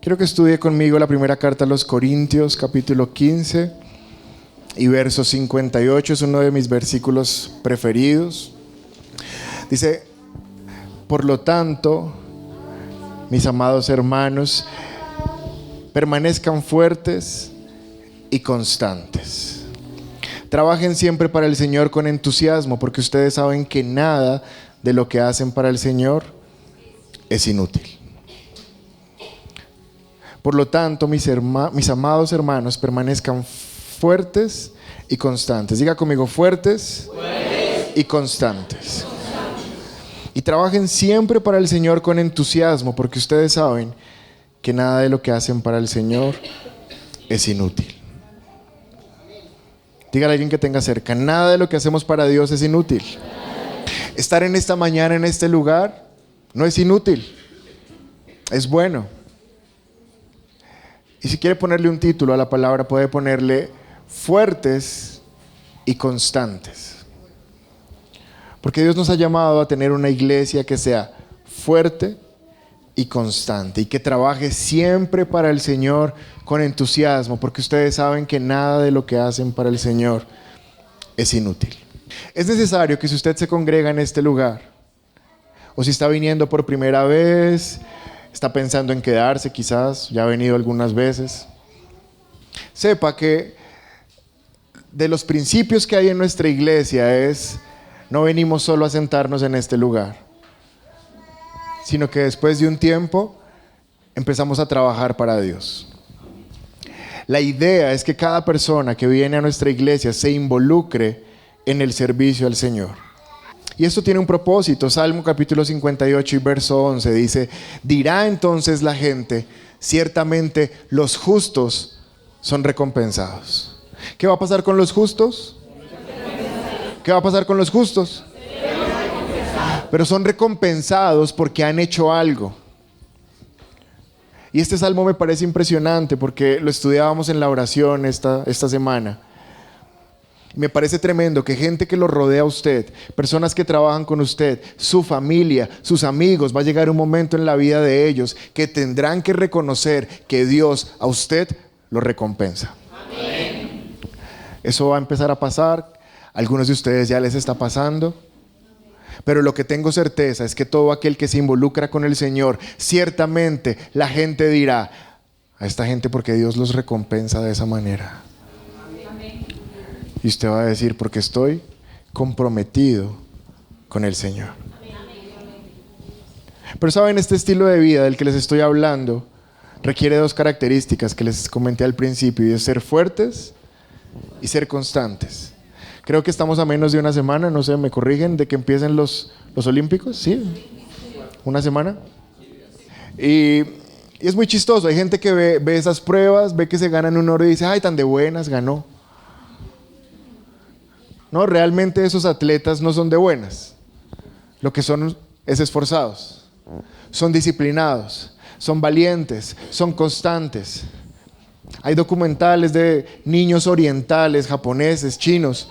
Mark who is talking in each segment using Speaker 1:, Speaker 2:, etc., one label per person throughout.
Speaker 1: Quiero que estudie conmigo la primera carta a los Corintios, capítulo 15 y verso 58. Es uno de mis versículos preferidos. Dice: por lo tanto, mis amados hermanos, permanezcan fuertes y constantes. Trabajen siempre para el Señor con entusiasmo, porque ustedes saben que nada de lo que hacen para el Señor es inútil. Por lo tanto, mis amados hermanos, permanezcan fuertes y constantes. Diga conmigo: fuertes y constantes. Y trabajen siempre para el Señor con entusiasmo, porque ustedes saben que nada de lo que hacen para el Señor es inútil. Dígale a alguien que tenga cerca: nada de lo que hacemos para Dios es inútil. Estar en esta mañana en este lugar no es inútil, es bueno. Y si quiere ponerle un título a la palabra, puede ponerle fuertes y constantes. Porque Dios nos ha llamado a tener una iglesia que sea fuerte y constante, y que trabaje siempre para el Señor con entusiasmo, porque ustedes saben que nada de lo que hacen para el Señor es inútil. Es necesario que si usted se congrega en este lugar, o si está viniendo por primera vez, está pensando en quedarse, quizás ya ha venido algunas veces, sepa que de los principios que hay en nuestra iglesia es: no venimos solo a sentarnos en este lugar, sino que después de un tiempo empezamos a trabajar para Dios. La idea es que cada persona que viene a nuestra iglesia se involucre en el servicio al Señor. Y esto tiene un propósito. Salmo capítulo 58 y verso 11 dice: dirá entonces la gente, ciertamente los justos son recompensados. ¿Qué va a pasar con los justos? ¿Qué va a pasar con los justos? Pero son recompensados porque han hecho algo. Y este salmo me parece impresionante porque lo estudiábamos en la oración esta semana. Me parece tremendo que gente que lo rodea a usted, personas que trabajan con usted, su familia, sus amigos, va a llegar un momento en la vida de ellos que tendrán que reconocer que Dios a usted lo recompensa. Amén. Eso va a empezar a pasar. A algunos de ustedes ya les está pasando. Pero lo que tengo certeza es que todo aquel que se involucra con el Señor, ciertamente la gente dirá: a esta gente, porque Dios los recompensa de esa manera. Y usted va a decir: porque estoy comprometido con el Señor. Pero saben, este estilo de vida del que les estoy hablando requiere dos características que les comenté al principio, y es ser fuertes y ser constantes. Creo que estamos a menos de una semana, no sé, me corrigen, de que empiecen los Olímpicos, ¿sí? ¿Una semana? Y es muy chistoso, hay gente que ve esas pruebas, ve que se ganan un oro y dice: ay, tan de buenas, ganó. No, realmente esos atletas no son de buenas. Lo que son es esforzados, son disciplinados, son valientes, son constantes. Hay documentales de niños orientales, japoneses, chinos,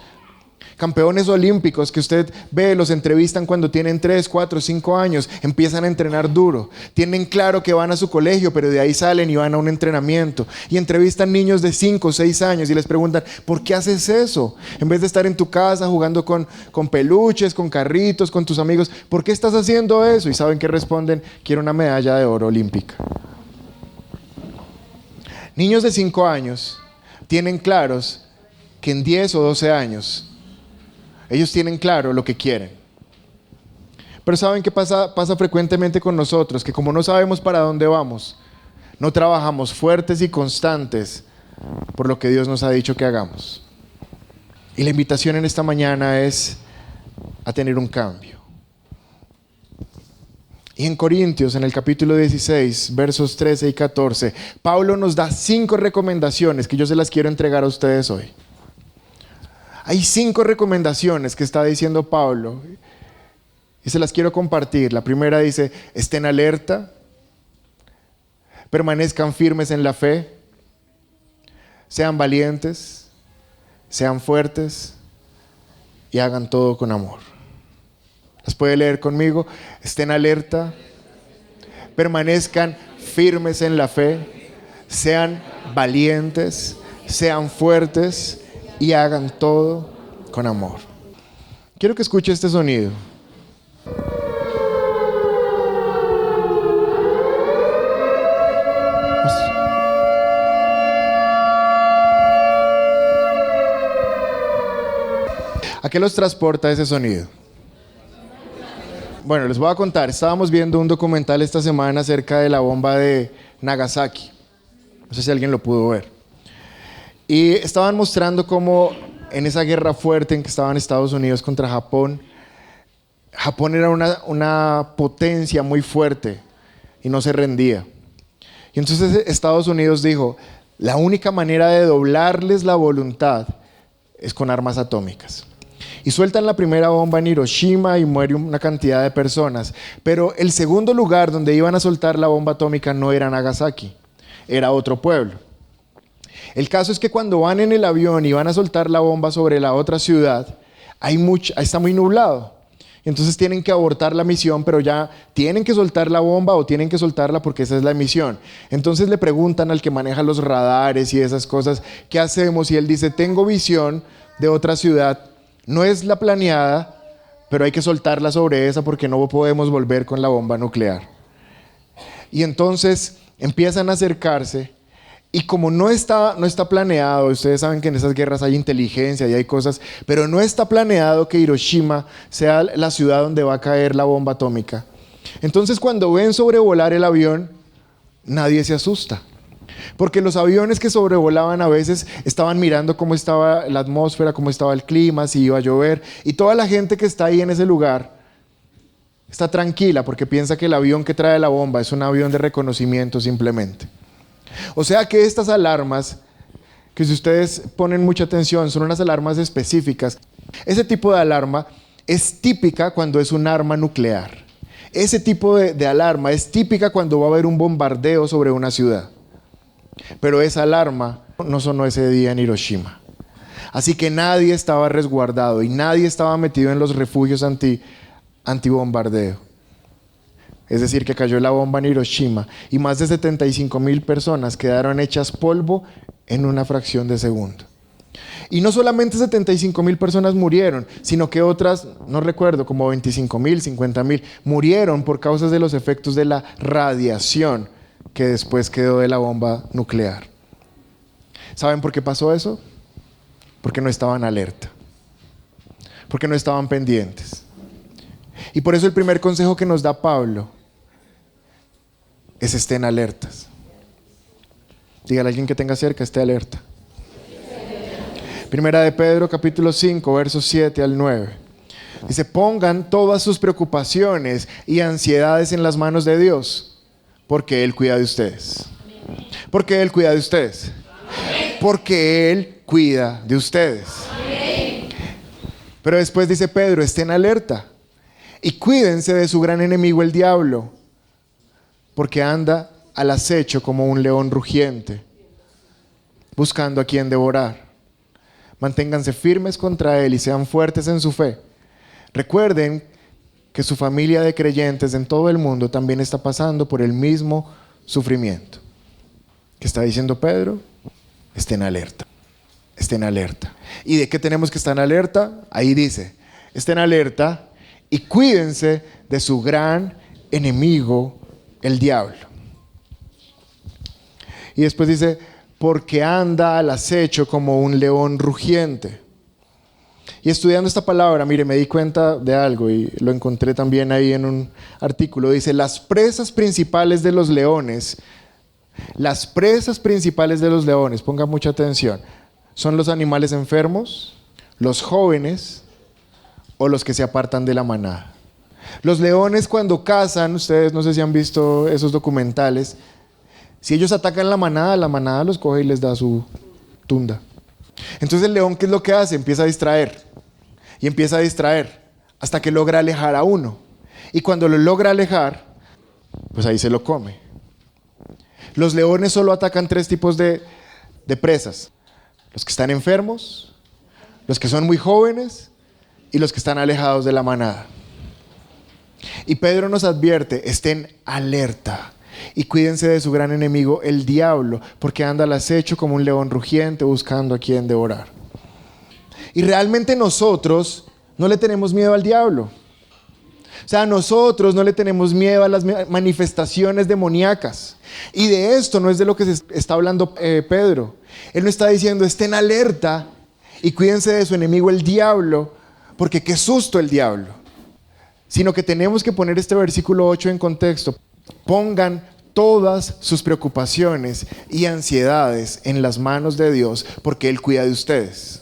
Speaker 1: campeones olímpicos que usted ve, los entrevistan cuando tienen 3, 4, 5 años, empiezan a entrenar duro, tienen claro que van a su colegio, pero de ahí salen y van a un entrenamiento, y entrevistan niños de 5, 6 años y les preguntan: ¿por qué haces eso? En vez de estar en tu casa jugando con peluches, con carritos, con tus amigos, ¿por qué estás haciendo eso? Y ¿saben qué responden? Quiero una medalla de oro olímpica. Niños de 5 años tienen claros que en 10 o 12 años ellos tienen claro lo que quieren. Pero ¿saben qué pasa frecuentemente con nosotros? Que como no sabemos para dónde vamos, no trabajamos fuertes y constantes por lo que Dios nos ha dicho que hagamos. Y la invitación en esta mañana es a tener un cambio. Y en Corintios, en el capítulo 16, versos 13 y 14, Pablo nos da 5 recomendaciones que yo se las quiero entregar a ustedes hoy. Hay 5 recomendaciones que está diciendo Pablo y se las quiero compartir. La primera dice: estén alerta, permanezcan firmes en la fe, sean valientes, sean fuertes y hagan todo con amor. ¿Las puede leer conmigo? Estén alerta, permanezcan firmes en la fe, sean valientes, sean fuertes y hagan todo con amor. Quiero que escuche este sonido. ¿A qué los transporta ese sonido? Bueno, les voy a contar. Estábamos viendo un documental esta semana acerca de la bomba de Nagasaki. No sé si alguien lo pudo ver. Y estaban mostrando cómo en esa guerra fuerte en que estaban Estados Unidos contra Japón, Japón era una potencia muy fuerte y no se rendía. Y entonces Estados Unidos dijo, la única manera de doblarles la voluntad es con armas atómicas. Y sueltan la primera bomba en Hiroshima y muere una cantidad de personas. Pero el segundo lugar donde iban a soltar la bomba atómica no era Nagasaki, era otro pueblo. El caso es que cuando van en el avión y van a soltar la bomba sobre la otra ciudad, está muy nublado. Entonces tienen que abortar la misión, pero ya tienen que soltar la bomba o tienen que soltarla porque esa es la misión. Entonces le preguntan al que maneja los radares y esas cosas, ¿qué hacemos? Y él dice, tengo visión de otra ciudad. No es la planeada, pero hay que soltarla sobre esa porque no podemos volver con la bomba nuclear. Y entonces empiezan a acercarse y como no está planeado, ustedes saben que en esas guerras hay inteligencia y hay cosas, pero no está planeado que Hiroshima sea la ciudad donde va a caer la bomba atómica. Entonces cuando ven sobrevolar el avión, nadie se asusta. Porque los aviones que sobrevolaban a veces estaban mirando cómo estaba la atmósfera, cómo estaba el clima, si iba a llover. Y toda la gente que está ahí en ese lugar está tranquila porque piensa que el avión que trae la bomba es un avión de reconocimiento simplemente. O sea que estas alarmas, que si ustedes ponen mucha atención, son unas alarmas específicas. Ese tipo de alarma es típica cuando es un arma nuclear. Ese tipo de alarma es típica cuando va a haber un bombardeo sobre una ciudad. Pero esa alarma no sonó ese día en Hiroshima. Así que nadie estaba resguardado y nadie estaba metido en los refugios antibombardeo. Es decir, que cayó la bomba en Hiroshima y más de 75,000 personas quedaron hechas polvo en una fracción de segundo. Y no solamente 75,000 personas murieron, sino que otras, no recuerdo, como 25,000, 50,000, murieron por causas de los efectos de la radiación que después quedó de la bomba nuclear. ¿Saben por qué pasó eso? Porque no estaban alerta, porque no estaban pendientes. Y por eso el primer consejo que nos da Pablo es estén alertas. Dígale a alguien que tenga cerca, esté alerta. Primera de Pedro, capítulo 5, versos 7 al 9. Dice, pongan todas sus preocupaciones y ansiedades en las manos de Dios, porque Él cuida de ustedes. Porque Él cuida de ustedes. Porque Él cuida de ustedes. Pero después dice Pedro, estén alerta y cuídense de su gran enemigo el diablo, porque anda al acecho como un león rugiente, buscando a quien devorar. Manténganse firmes contra él y sean fuertes en su fe. Recuerden que su familia de creyentes en todo el mundo también está pasando por el mismo sufrimiento. ¿Qué está diciendo Pedro? Estén alerta. Estén alerta. ¿Y de qué tenemos que estar alerta? Ahí dice, estén alerta y cuídense de su gran enemigo, el diablo. Y después dice, porque anda al acecho como un león rugiente. Y estudiando esta palabra, mire, me di cuenta de algo y lo encontré también ahí en un artículo. Dice, las presas principales de los leones, ponga mucha atención, son los animales enfermos, los jóvenes o los que se apartan de la manada. Los leones cuando cazan, ustedes no sé si han visto esos documentales, si ellos atacan la manada los coge y les da su tunda. Entonces el león, ¿qué es lo que hace? Empieza a distraer y empieza a distraer hasta que logra alejar a uno. Y cuando lo logra alejar, pues ahí se lo come. Los leones solo atacan 3 tipos de presas: los que están enfermos, los que son muy jóvenes y los que están alejados de la manada. Y Pedro nos advierte, estén alerta y cuídense de su gran enemigo, el diablo, porque anda al acecho como un león rugiente buscando a quien devorar. Y realmente nosotros no le tenemos miedo al diablo. O sea, nosotros no le tenemos miedo a las manifestaciones demoníacas. Y de esto no es de lo que se está hablando Pedro. Él no está diciendo, estén alerta y cuídense de su enemigo el diablo, porque qué susto el diablo. Sino que tenemos que poner este versículo 8 en contexto. Pongan todas sus preocupaciones y ansiedades en las manos de Dios, porque Él cuida de ustedes.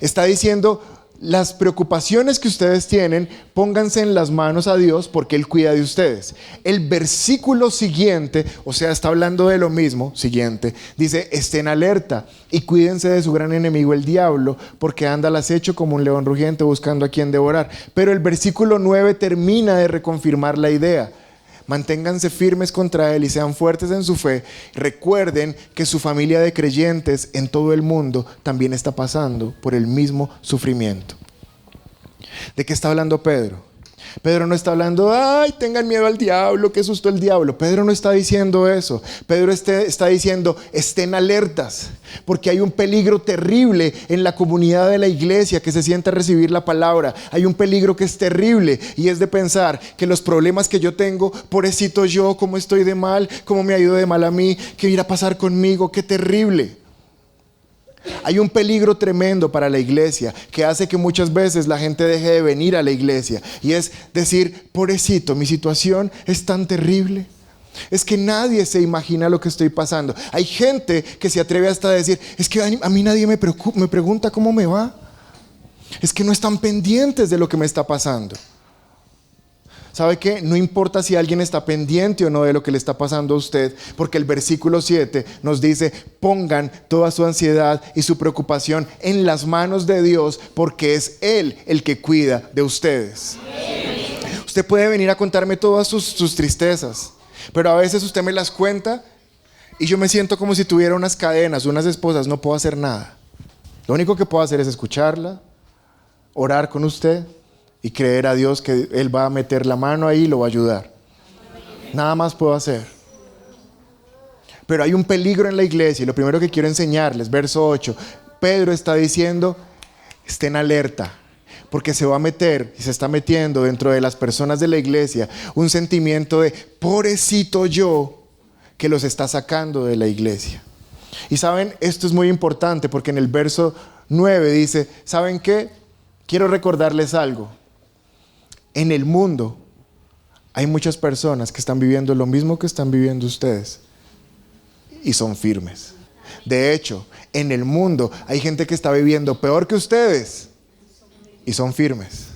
Speaker 1: Está diciendo, las preocupaciones que ustedes tienen, pónganse en las manos a Dios porque Él cuida de ustedes. El versículo siguiente, o sea, está hablando de lo mismo, siguiente, dice, estén alerta y cuídense de su gran enemigo el diablo, porque anda al acecho como un león rugiente buscando a quien devorar. Pero el versículo 9 termina de reconfirmar la idea. Manténganse firmes contra Él y sean fuertes en su fe. Recuerden que su familia de creyentes en todo el mundo también está pasando por el mismo sufrimiento. ¿De qué está hablando Pedro? Pedro no está hablando, ay, tengan miedo al diablo, qué susto el diablo. Pedro no está diciendo eso. Pedro está diciendo, estén alertas, porque hay un peligro terrible en la comunidad de la iglesia que se sienta a recibir la palabra. Hay un peligro que es terrible y es de pensar que los problemas que yo tengo, pobrecito yo, cómo estoy de mal, cómo me ha ido de mal a mí, qué irá a pasar conmigo, qué terrible. Hay un peligro tremendo para la iglesia que hace que muchas veces la gente deje de venir a la iglesia, y es decir, pobrecito, mi situación es tan terrible. Es que nadie se imagina lo que estoy pasando. Hay gente que se atreve hasta a decir, es que a mí nadie me pregunta cómo me va. Es que no están pendientes de lo que me está pasando. ¿Sabe qué? No importa si alguien está pendiente o no de lo que le está pasando a usted, porque el versículo 7 nos dice, pongan toda su ansiedad y su preocupación en las manos de Dios, porque es Él el que cuida de ustedes. Usted puede venir a contarme todas sus tristezas, pero a veces usted me las cuenta y yo me siento como si tuviera unas cadenas, unas esposas, no puedo hacer nada. Lo único que puedo hacer es escucharla, orar con usted y creer a Dios que Él va a meter la mano ahí y lo va a ayudar. Nada más puedo hacer. Pero hay un peligro en la iglesia y lo primero que quiero enseñarles, verso 8, Pedro está diciendo, estén alerta, porque se va a meter y se está metiendo dentro de las personas de la iglesia un sentimiento de pobrecito yo que los está sacando de la iglesia. Y saben, esto es muy importante porque en el verso 9 dice, ¿saben qué? Quiero recordarles algo. En el mundo hay muchas personas que están viviendo lo mismo que están viviendo ustedes y son firmes. De hecho, en el mundo hay gente que está viviendo peor que ustedes y son firmes.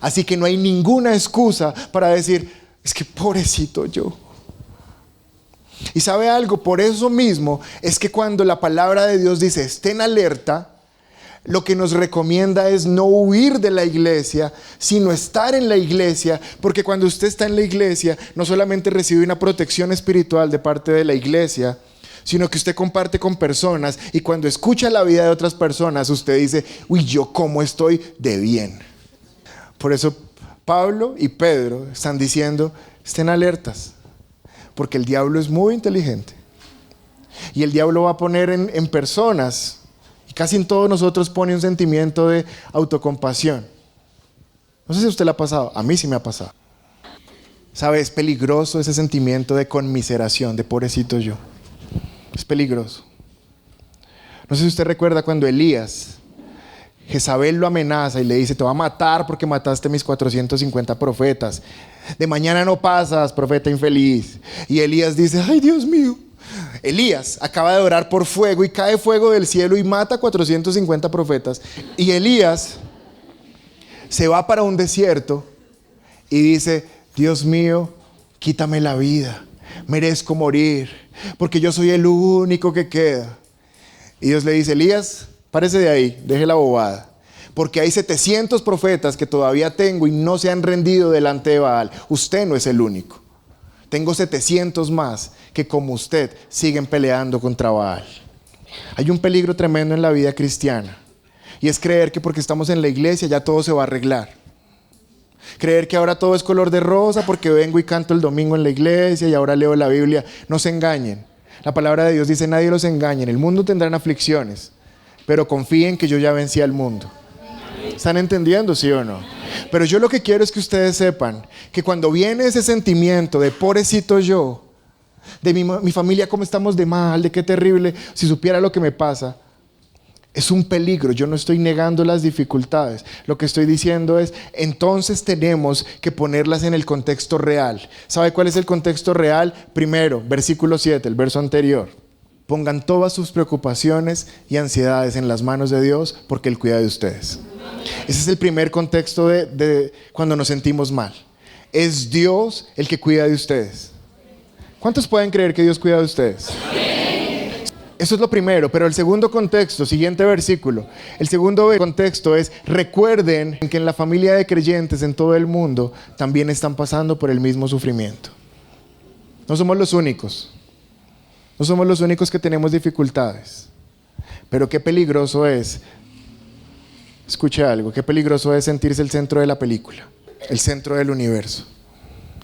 Speaker 1: Así que no hay ninguna excusa para decir, es que pobrecito yo. Y sabe algo, por eso mismo es que cuando la palabra de Dios dice, estén alerta, lo que nos recomienda es no huir de la iglesia, sino estar en la iglesia, porque cuando usted está en la iglesia, no solamente recibe una protección espiritual de parte de la iglesia, sino que usted comparte con personas, y cuando escucha la vida de otras personas, usted dice, uy, yo cómo estoy de bien. Por eso Pablo y Pedro están diciendo, estén alertas, porque el diablo es muy inteligente, y el diablo va a poner en personas, casi en todos nosotros pone un sentimiento de autocompasión. No sé si a usted le ha pasado, a mí sí me ha pasado. ¿Sabe? Es peligroso ese sentimiento de conmiseración, de pobrecito yo. Es peligroso. No sé si usted recuerda cuando Elías, Jezabel lo amenaza y le dice, te va a matar porque mataste a mis 450 profetas. De mañana no pasas, profeta infeliz. Y Elías dice, ay Dios mío. Elías acaba de orar por fuego y cae fuego del cielo y mata a 450 profetas. Y Elías se va para un desierto y dice, Dios mío, quítame la vida, merezco morir, porque yo soy el único que queda. Y Dios le dice, Elías, párese de ahí, deje la bobada, porque hay 700 profetas que todavía tengo y no se han rendido delante de Baal. Usted no es el único. Tengo 700 más que como usted siguen peleando contra Baal. Hay un peligro tremendo en la vida cristiana y es creer que porque estamos en la iglesia ya todo se va a arreglar. Creer que ahora todo es color de rosa porque vengo y canto el domingo en la iglesia y ahora leo la Biblia. No se engañen. La palabra de Dios dice, nadie los engañe. En el mundo tendrán aflicciones, pero confíen que yo ya vencí al mundo. ¿Están entendiendo, sí o no? Pero yo lo que quiero es que ustedes sepan que cuando viene ese sentimiento de pobrecito yo, de mi familia cómo estamos de mal, de qué terrible, si supiera lo que me pasa, es un peligro. Yo no estoy negando las dificultades. Lo que estoy diciendo es, entonces tenemos que ponerlas en el contexto real. ¿Sabe cuál es el contexto real? Primero, versículo 7, el verso anterior. Pongan todas sus preocupaciones y ansiedades en las manos de Dios porque Él cuida de ustedes. Ese es el primer contexto de cuando nos sentimos mal. Es Dios el que cuida de ustedes. ¿Cuántos pueden creer que Dios cuida de ustedes? Eso es lo primero, pero el segundo contexto, siguiente versículo. El segundo contexto es, recuerden que en la familia de creyentes en todo el mundo también están pasando por el mismo sufrimiento. No somos los únicos. No somos los únicos que tenemos dificultades. Pero qué peligroso es, escuche algo, qué peligroso es sentirse el centro de la película, el centro del universo.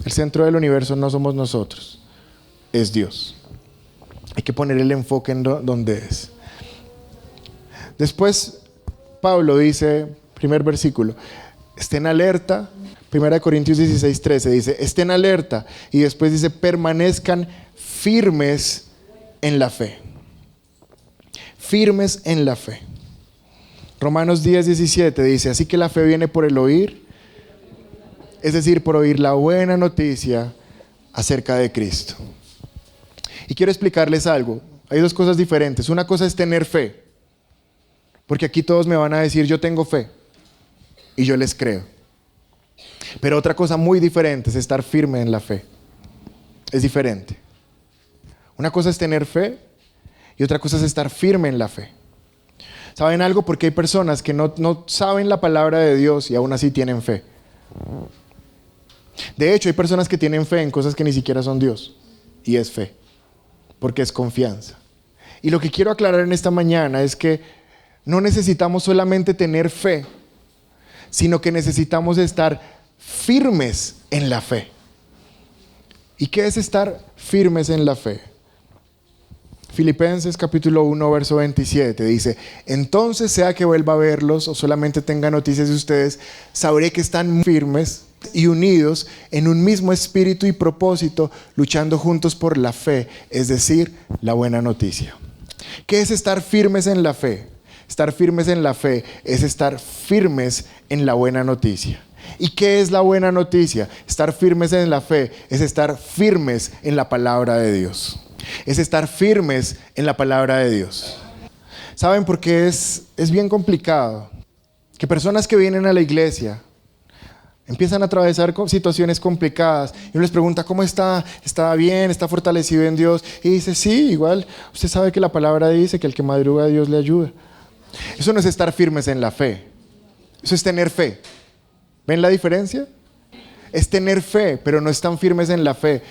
Speaker 1: El centro del universo no somos nosotros, es Dios. Hay que poner el enfoque en donde es. Después, Pablo dice, primer versículo, estén alerta. 1 Corintios 16:13 dice, estén alerta. Y después dice, permanezcan firmes en la fe. Firmes en la fe. Romanos 10:17 dice, así que la fe viene por el oír, es decir, por oír la buena noticia acerca de Cristo. Y quiero explicarles algo. Hay dos cosas diferentes. Una cosa es tener fe. Porque aquí todos me van a decir, yo tengo fe. Y yo les creo. Pero otra cosa muy diferente es estar firme en la fe. Es diferente. Una cosa es tener fe y otra cosa es estar firme en la fe. ¿Saben algo? Porque hay personas que no saben la palabra de Dios y aún así tienen fe. De hecho, hay personas que tienen fe en cosas que ni siquiera son Dios. Y es fe. Porque es confianza. Y lo que quiero aclarar en esta mañana es que no necesitamos solamente tener fe, sino que necesitamos estar firmes en la fe. ¿Y qué es estar firmes en la fe? Filipenses capítulo 1, verso 27 dice, entonces sea que vuelva a verlos o solamente tenga noticias de ustedes, sabré que están firmes y unidos en un mismo espíritu y propósito, luchando juntos por la fe, es decir, la buena noticia. ¿Qué es estar firmes en la fe? Estar firmes en la fe es estar firmes en la buena noticia. ¿Y qué es la buena noticia? Estar firmes en la fe es estar firmes en la palabra de Dios. Es estar firmes en la palabra de Dios. ¿Saben por qué es bien complicado? Que personas que vienen a la iglesia empiezan a atravesar situaciones complicadas y uno les pregunta, ¿cómo está? ¿Está bien? ¿Está fortalecido en Dios? Y dice, sí, igual, usted sabe que la palabra dice que el que madruga a Dios le ayuda. Eso no es estar firmes en la fe. Eso es tener fe. ¿Ven la diferencia? Es tener fe, pero no están firmes en la fe.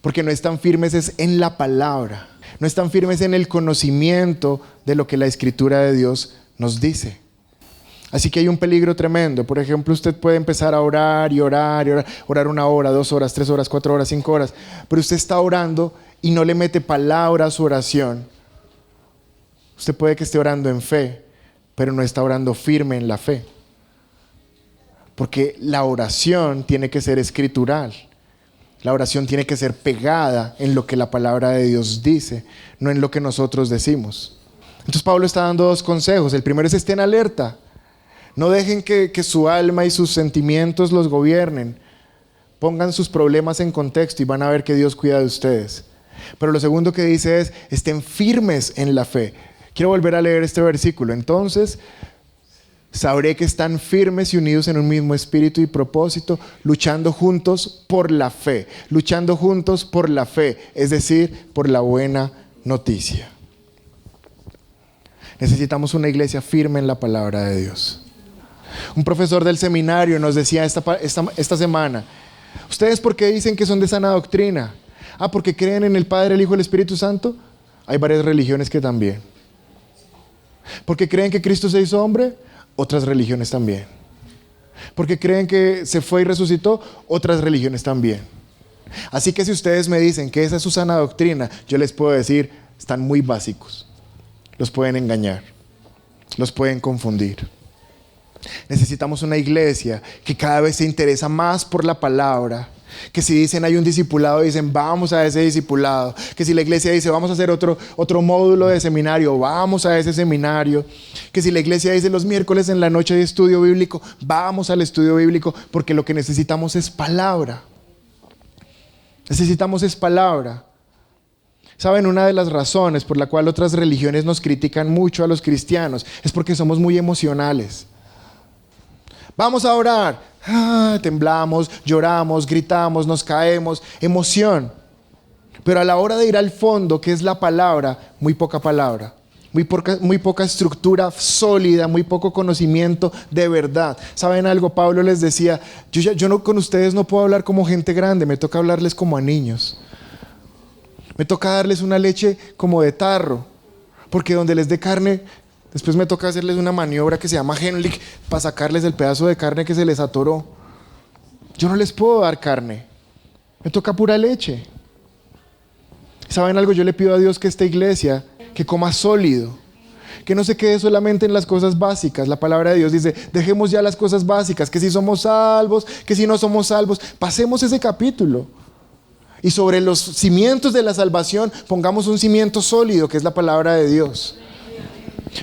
Speaker 1: Porque no están firmes es en la palabra. No están firmes en el conocimiento de lo que la Escritura de Dios nos dice. Así que hay un peligro tremendo. Por ejemplo, usted puede empezar a orar y orar y orar. Orar 1 hora, 2 horas, 3 horas, 4 horas, 5 horas. Pero usted está orando y no le mete palabra a su oración. Usted puede que esté orando en fe, pero no está orando firme en la fe. Porque la oración tiene que ser escritural. La oración tiene que ser pegada en lo que la palabra de Dios dice, no en lo que nosotros decimos. Entonces Pablo está dando dos consejos. El primero es estén alerta. No dejen que su alma y sus sentimientos los gobiernen. Pongan sus problemas en contexto y van a ver que Dios cuida de ustedes. Pero lo segundo que dice es, estén firmes en la fe. Quiero volver a leer este versículo. Entonces, sabré que están firmes y unidos en un mismo espíritu y propósito, luchando juntos por la fe. Luchando juntos por la fe, es decir, por la buena noticia. Necesitamos una iglesia firme en la palabra de Dios. Un profesor del seminario nos decía esta semana, ¿ustedes por qué dicen que son de sana doctrina? ¿Porque creen en el Padre, el Hijo y el Espíritu Santo? Hay varias religiones que también. ¿Porque creen que Cristo se hizo hombre? Otras religiones también. porque creen que se fue y resucitó, otras religiones también. Así que si ustedes me dicen que esa es su sana doctrina, yo les puedo decir, están muy básicos. Los pueden engañar, los pueden confundir. Necesitamos una iglesia que cada vez se interesa más por la palabra. Que si dicen hay un discipulado, dicen vamos a ese discipulado. Que si la iglesia dice vamos a hacer otro módulo de seminario, vamos a ese seminario. Que si la iglesia dice los miércoles en la noche de estudio bíblico, vamos al estudio bíblico, porque lo que necesitamos es palabra. Necesitamos es palabra. ¿Saben? Una de las razones por la cual otras religiones nos critican mucho a los cristianos es porque somos muy emocionales. Vamos a orar. Temblamos, lloramos, gritamos, nos caemos. Emoción. Pero a la hora de ir al fondo, que es la palabra, muy poca palabra. Muy poca estructura sólida, muy poco conocimiento de verdad. ¿Saben algo? Pablo les decía, yo no, con ustedes no puedo hablar como gente grande, me toca hablarles como a niños. Me toca darles una leche como de tarro, porque donde les dé carne, después me toca hacerles una maniobra que se llama Heimlich para sacarles el pedazo de carne que se les atoró. Yo no les puedo dar carne, me toca pura leche. ¿Saben algo? Yo le pido a Dios que esta iglesia, que coma sólido, que no se quede solamente en las cosas básicas. La palabra de Dios dice, dejemos ya las cosas básicas, que si somos salvos, que si no somos salvos, pasemos ese capítulo. Y sobre los cimientos de la salvación pongamos un cimiento sólido, que es la palabra de Dios.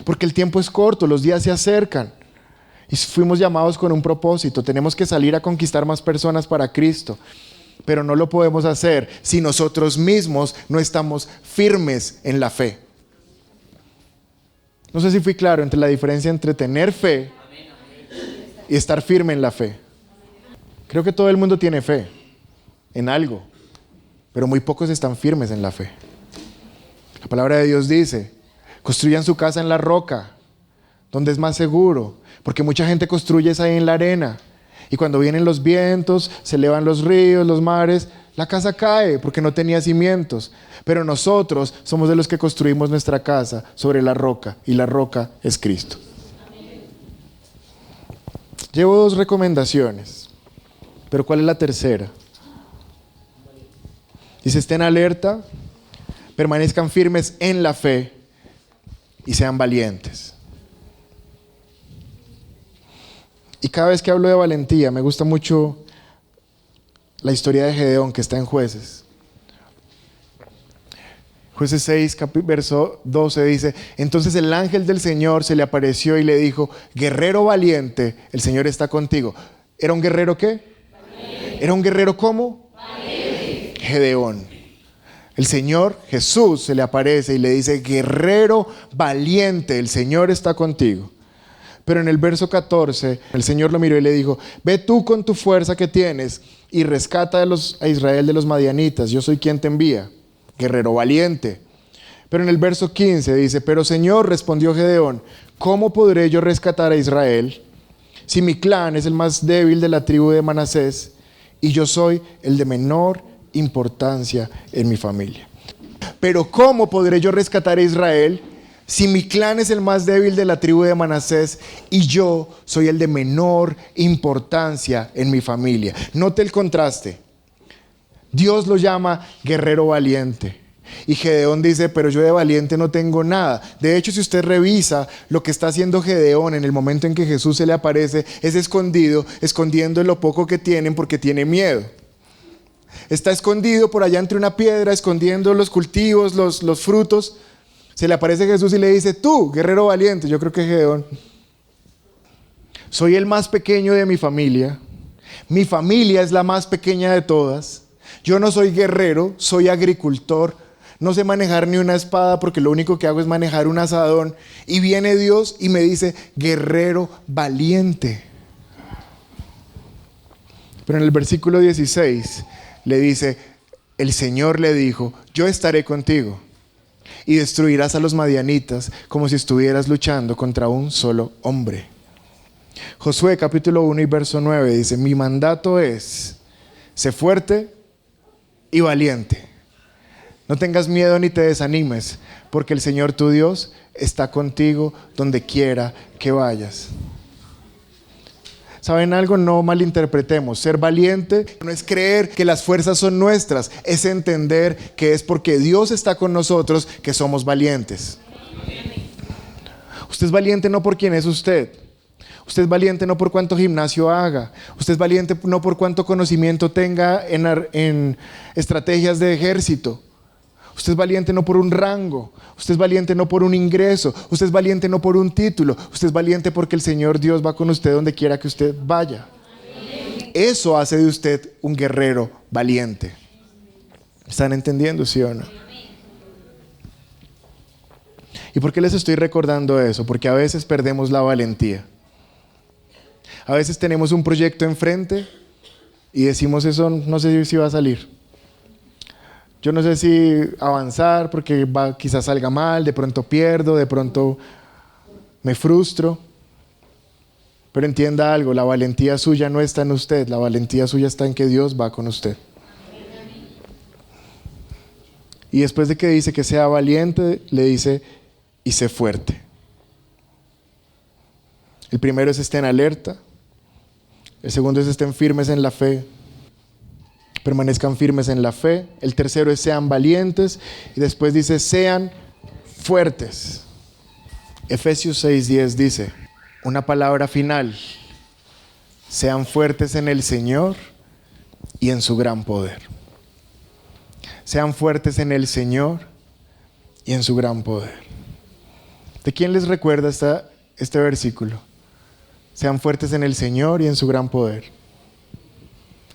Speaker 1: Porque el tiempo es corto, los días se acercan. Y fuimos llamados con un propósito. Tenemos que salir a conquistar más personas para Cristo. Pero no lo podemos hacer si nosotros mismos no estamos firmes en la fe. No sé si fui claro entre la diferencia entre tener fe y estar firme en la fe. Creo que todo el mundo tiene fe en algo, pero muy pocos están firmes en la fe. La palabra de Dios dice, construyan su casa en la roca, donde es más seguro, porque mucha gente construye esa ahí en la arena. Y cuando vienen los vientos, se elevan los ríos, los mares, la casa cae porque no tenía cimientos. Pero nosotros somos de los que construimos nuestra casa sobre la roca, y la roca es Cristo. Llevo 2 recomendaciones, pero ¿cuál es la tercera? Dice, estén alerta, permanezcan firmes en la fe y sean valientes. Y cada vez que hablo de valentía, me gusta mucho la historia de Gedeón, que está en Jueces. Jueces 6, verso 12 dice, entonces el ángel del Señor se le apareció y le dijo, guerrero valiente, el Señor está contigo. ¿Era un guerrero qué? Valiente. ¿Era un guerrero cómo? Valiente. Gedeón. El Señor Jesús se le aparece y le dice, guerrero valiente, el Señor está contigo. Pero en el verso 14, el Señor lo miró y le dijo, ve tú con tu fuerza que tienes y rescata a Israel de los madianitas. Yo soy quien te envía, guerrero valiente. Pero en el verso 15 dice, pero Señor, respondió Gedeón, ¿cómo podré yo rescatar a Israel si mi clan es el más débil de la tribu de Manasés y yo soy el de menor importancia en mi familia? Pero ¿cómo podré yo rescatar a Israel si mi clan es el más débil de la tribu de Manasés y yo soy el de menor importancia en mi familia? Note el contraste. Dios lo llama guerrero valiente. Y Gedeón dice, pero yo de valiente no tengo nada. De hecho, si usted revisa lo que está haciendo Gedeón en el momento en que Jesús se le aparece, es escondiendo lo poco que tienen porque tiene miedo. Está escondido por allá entre una piedra, escondiendo los cultivos, los frutos. Se le aparece Jesús y le dice, tú, guerrero valiente. Yo creo que Gedeón, soy el más pequeño de mi familia. Mi familia es la más pequeña de todas. Yo no soy guerrero, soy agricultor. No sé manejar ni una espada porque lo único que hago es manejar un asadón. Y viene Dios y me dice, guerrero valiente. Pero en el versículo 16 le dice, el Señor le dijo, yo estaré contigo y destruirás a los madianitas como si estuvieras luchando contra un solo hombre. Josué capítulo 1 y verso 9 dice, mi mandato es, sé fuerte y valiente. No tengas miedo ni te desanimes, porque el Señor tu Dios está contigo donde quiera que vayas. ¿Saben algo? No malinterpretemos. Ser valiente no es creer que las fuerzas son nuestras, es entender que es porque Dios está con nosotros que somos valientes. Usted es valiente no por quién es usted. Usted es valiente no por cuánto gimnasio haga. Usted es valiente no por cuánto conocimiento tenga en estrategias de ejército. Usted es valiente no por un rango. Usted es valiente no por un ingreso. Usted es valiente no por un título. Usted es valiente porque el Señor Dios va con usted donde quiera que usted vaya. Eso hace de usted un guerrero valiente. ¿Están entendiendo, sí o no? ¿Y por qué les estoy recordando eso? Porque a veces perdemos la valentía. A veces tenemos un proyecto enfrente y decimos eso, no sé si va a salir. Yo no sé si avanzar porque quizás salga mal, de pronto pierdo, de pronto me frustro. Pero entienda algo, la valentía suya no está en usted, la valentía suya está en que Dios va con usted. Y después de que dice que sea valiente, le dice, y sé fuerte. El primero es estén alerta. El segundo es estén firmes en la fe. Permanezcan firmes en la fe. El tercero es sean valientes. Y después dice sean fuertes. Efesios 6:10 dice una palabra final. Sean fuertes en el Señor y en su gran poder. Sean fuertes en el Señor y en su gran poder. ¿De quién les recuerda este versículo? Sean fuertes en el Señor y en su gran poder.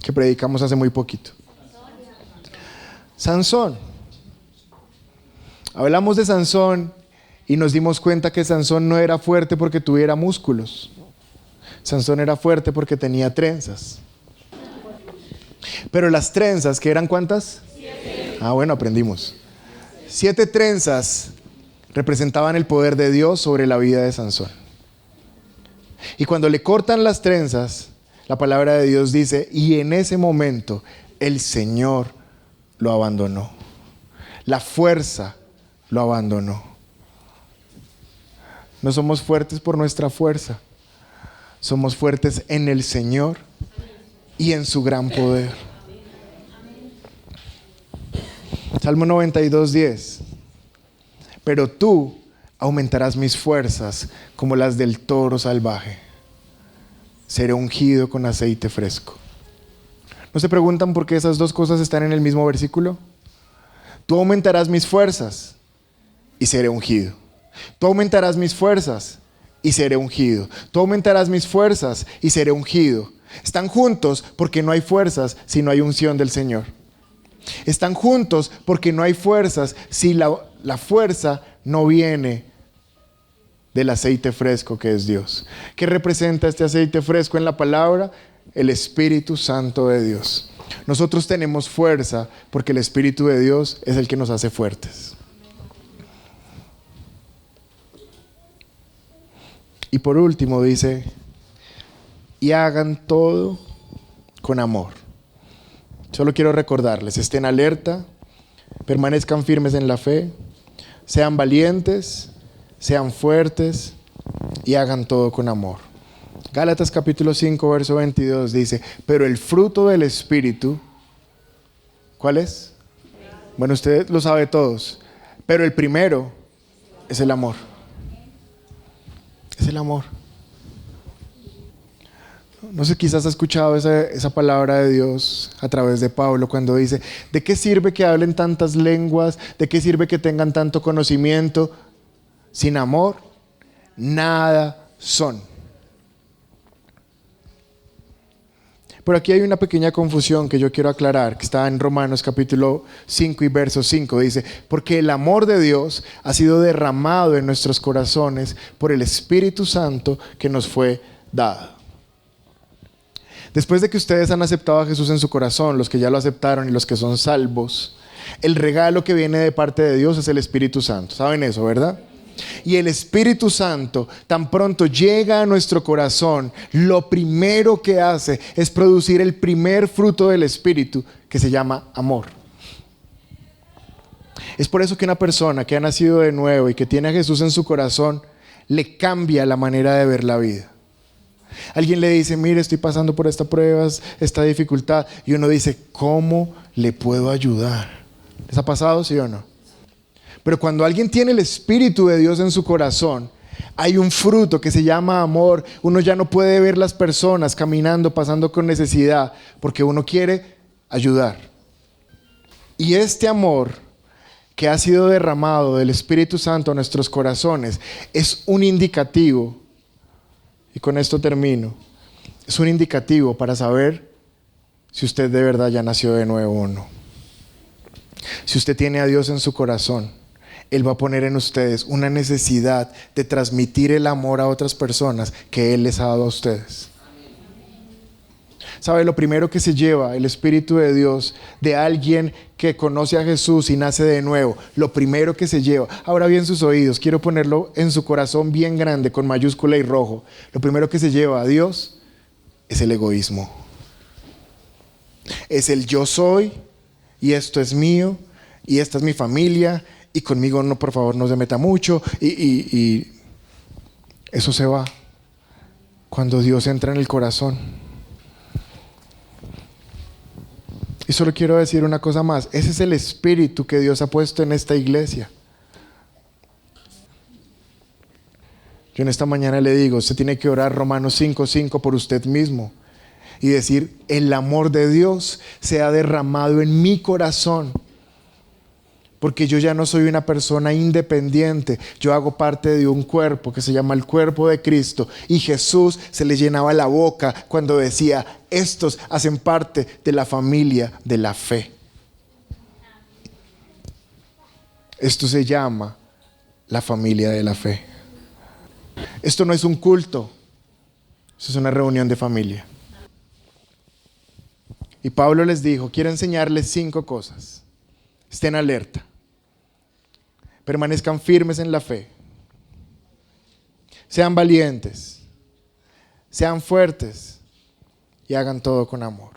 Speaker 1: Que predicamos hace muy poquito. Sansón. Hablamos de Sansón y nos dimos cuenta que Sansón no era fuerte porque tuviera músculos. Sansón era fuerte porque tenía trenzas. Pero las trenzas, ¿qué eran cuántas? 7. Bueno, aprendimos. 7 trenzas representaban el poder de Dios sobre la vida de Sansón. Y cuando le cortan las trenzas, la palabra de Dios dice, y en ese momento el Señor lo abandonó. La fuerza lo abandonó. No somos fuertes por nuestra fuerza. Somos fuertes en el Señor y en su gran poder. Salmo 92:10. Pero tú aumentarás mis fuerzas como las del toro salvaje. Seré ungido con aceite fresco. ¿No se preguntan por qué esas dos cosas están en el mismo versículo? Tú aumentarás mis fuerzas y seré ungido. Tú aumentarás mis fuerzas y seré ungido. Tú aumentarás mis fuerzas y seré ungido. Están juntos porque no hay fuerzas si no hay unción del Señor. Están juntos porque no hay fuerzas si la fuerza no viene del aceite fresco que es Dios. ¿Qué representa este aceite fresco en la palabra? El Espíritu Santo de Dios. Nosotros tenemos fuerza porque el Espíritu de Dios es el que nos hace fuertes. Y por último dice, y hagan todo con amor. Solo quiero recordarles, estén alerta, permanezcan firmes en la fe, sean valientes, sean fuertes y hagan todo con amor. Gálatas capítulo 5, verso 22 dice, pero el fruto del Espíritu, ¿cuál es? Bueno, usted lo sabe todos, pero el primero es el amor. Es el amor. No sé, quizás ha escuchado esa palabra de Dios a través de Pablo cuando dice, ¿de qué sirve que hablen tantas lenguas? ¿De qué sirve que tengan tanto conocimiento? Sin amor, nada son. Pero aquí hay una pequeña confusión que yo quiero aclarar, que está en Romanos capítulo 5 y verso 5. Dice, porque el amor de Dios ha sido derramado en nuestros corazones por el Espíritu Santo que nos fue dado. Después de que ustedes han aceptado a Jesús en su corazón, los que ya lo aceptaron y los que son salvos, el regalo que viene de parte de Dios es el Espíritu Santo. ¿Saben eso, verdad? Y el Espíritu Santo, tan pronto llega a nuestro corazón, lo primero que hace es producir el primer fruto del Espíritu, que se llama amor. Es por eso que una persona que ha nacido de nuevo y que tiene a Jesús en su corazón, le cambia la manera de ver la vida. Alguien le dice, mire, estoy pasando por esta prueba, esta dificultad. Y uno dice, ¿cómo le puedo ayudar? ¿Les ha pasado, sí o no? Pero cuando alguien tiene el Espíritu de Dios en su corazón, hay un fruto que se llama amor. Uno ya no puede ver las personas caminando, pasando con necesidad, porque uno quiere ayudar. Y este amor que ha sido derramado del Espíritu Santo a nuestros corazones es un indicativo, y con esto termino, es un indicativo para saber si usted de verdad ya nació de nuevo o no. Si usted tiene a Dios en su corazón, Él va a poner en ustedes una necesidad de transmitir el amor a otras personas que Él les ha dado a ustedes. ¿Sabe? Lo primero que se lleva el Espíritu de Dios de alguien que conoce a Jesús y nace de nuevo, lo primero que se lleva, ahora bien sus oídos, quiero ponerlo en su corazón bien grande con mayúscula y rojo, lo primero que se lleva a Dios es el egoísmo. Es el yo soy y esto es mío y esta es mi familia y conmigo no, por favor, no se meta mucho y eso se va cuando Dios entra en el corazón. Y solo quiero decir una cosa más. Ese es el espíritu que Dios ha puesto en esta iglesia. Yo en esta mañana le digo, usted tiene que orar Romanos 5:5 por usted mismo y decir, el amor de Dios se ha derramado en mi corazón. Porque yo ya no soy una persona independiente, yo hago parte de un cuerpo que se llama el cuerpo de Cristo. Y Jesús se le llenaba la boca cuando decía, estos hacen parte de la familia de la fe. Esto se llama la familia de la fe. Esto no es un culto, esto es una reunión de familia. Y Pablo les dijo, quiero enseñarles 5 cosas. Estén alerta. Permanezcan firmes en la fe. Sean valientes. Sean fuertes. Y hagan todo con amor.